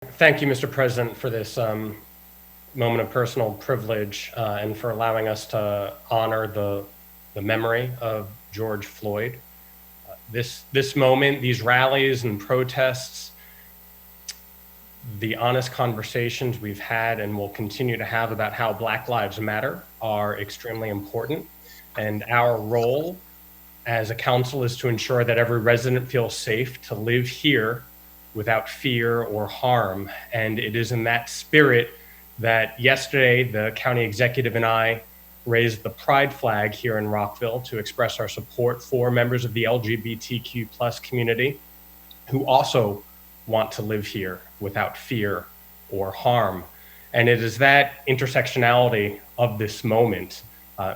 Thank you, Mr. President, for this moment of personal privilege and for allowing us to honor the memory of George Floyd. This moment, these rallies and protests, the honest conversations we've had and will continue to have about how Black Lives Matter are extremely important. And our role as a council is to ensure that every resident feels safe to live here without fear or harm. And it is in that spirit that yesterday the county executive and I raised the pride flag here in Rockville to express our support for members of the LGBTQ plus community who also want to live here without fear or harm. And it is that intersectionality of this moment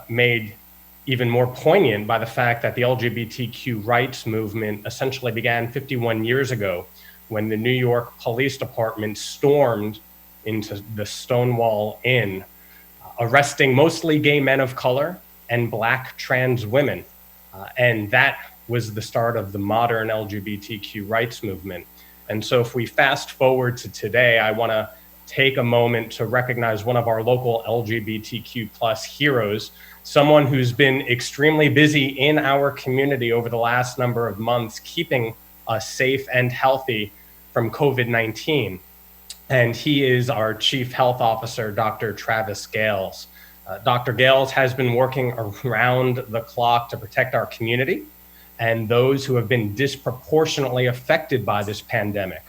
made even more poignant by the fact that the LGBTQ rights movement essentially began 51 years ago when the New York Police Department stormed into the Stonewall Inn, arresting mostly gay men of color and Black trans women. And that was the start of the modern LGBTQ rights movement. And so if we fast forward to today, I want to take a moment to recognize one of our local LGBTQ plus heroes, someone who's been extremely busy in our community over the last number of months, keeping us safe and healthy from COVID-19. And he is our Chief Health Officer, Dr. Travis Gayles. Dr. Gayles has been working around the clock to protect our community and those who have been disproportionately affected by this pandemic,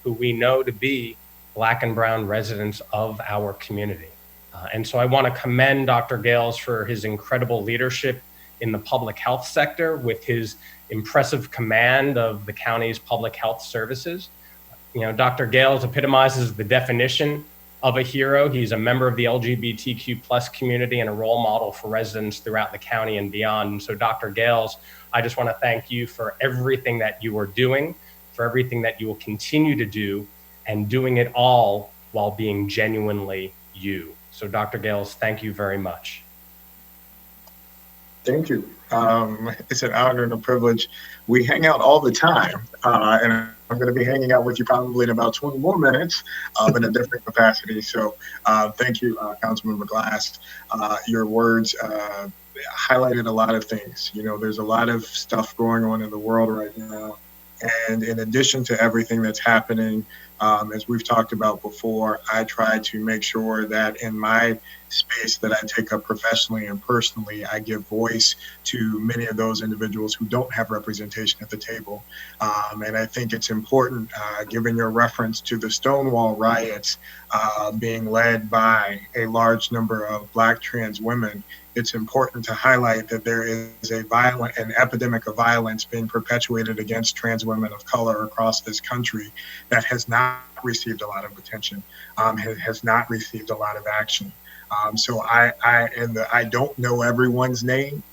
who we know to be Black and brown residents of our community. And so I want to commend Dr. Gayles for his incredible leadership in the public health sector with his impressive command of the county's public health services. You know, Dr. Gayles epitomizes the definition of a hero. He's a member of the LGBTQ plus community and a role model for residents throughout the county and beyond. And so Dr. Gayles, I just want to thank you for everything that you are doing, for everything that you will continue to do, and doing it all while being genuinely you. So Dr. Gayles, thank you very much. Thank you. It's an honor and a privilege. We hang out all the time, and I'm going to be hanging out with you probably in about 20 more minutes in a different capacity. So thank you, Councilmember Glass. Your words highlighted a lot of things. You know, there's a lot of stuff going on in the world right now. And in addition to everything that's happening, as we've talked about before, I try to make sure that in my space that I take up professionally and personally, I give voice to many of those individuals who don't have representation at the table. And I think it's important, given your reference to the Stonewall riots being led by a large number of Black trans women, it's important to highlight that there is an epidemic of violence being perpetuated against trans women of color across this country that has not received a lot of attention, has not received a lot of action. So I don't know everyone's name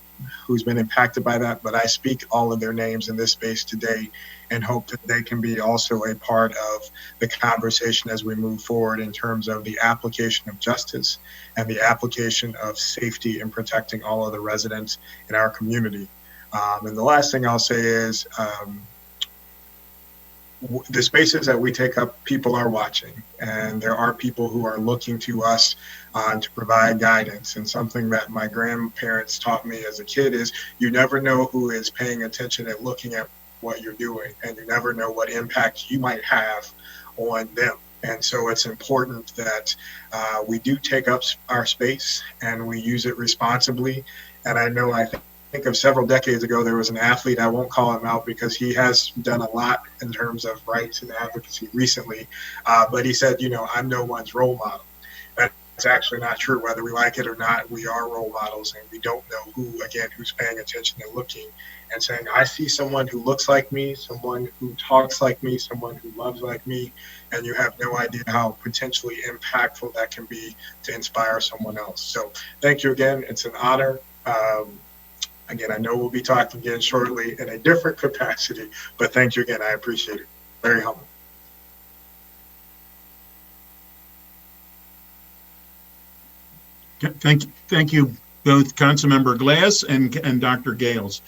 who's been impacted by that, but I speak all of their names in this space today and hope that they can be also a part of the conversation as we move forward in terms of the application of justice and the application of safety and protecting all of the residents in our community. And the last thing I'll say is the spaces that we take up, people are watching, and there are people who are looking to us to provide guidance. And something that my grandparents taught me as a kid is you never know who is paying attention and looking at what you're doing, and you never know what impact you might have on them. And so it's important that we do take up our space and we use it responsibly. And I know I think of several decades ago, there was an athlete, I won't call him out because he has done a lot in terms of rights and advocacy recently, but he said, you know, I'm no one's role model. That's actually not true. Whether we like it or not, we are role models, and we don't know who's paying attention and looking and saying, I see someone who looks like me, someone who talks like me, someone who loves like me, and you have no idea how potentially impactful that can be to inspire someone else. So thank you again. It's an honor. Again, I know we'll be talking again shortly in a different capacity, but thank you again. I appreciate it. Very humble. Thank you both, Councilmember Glass and Dr. Gayles.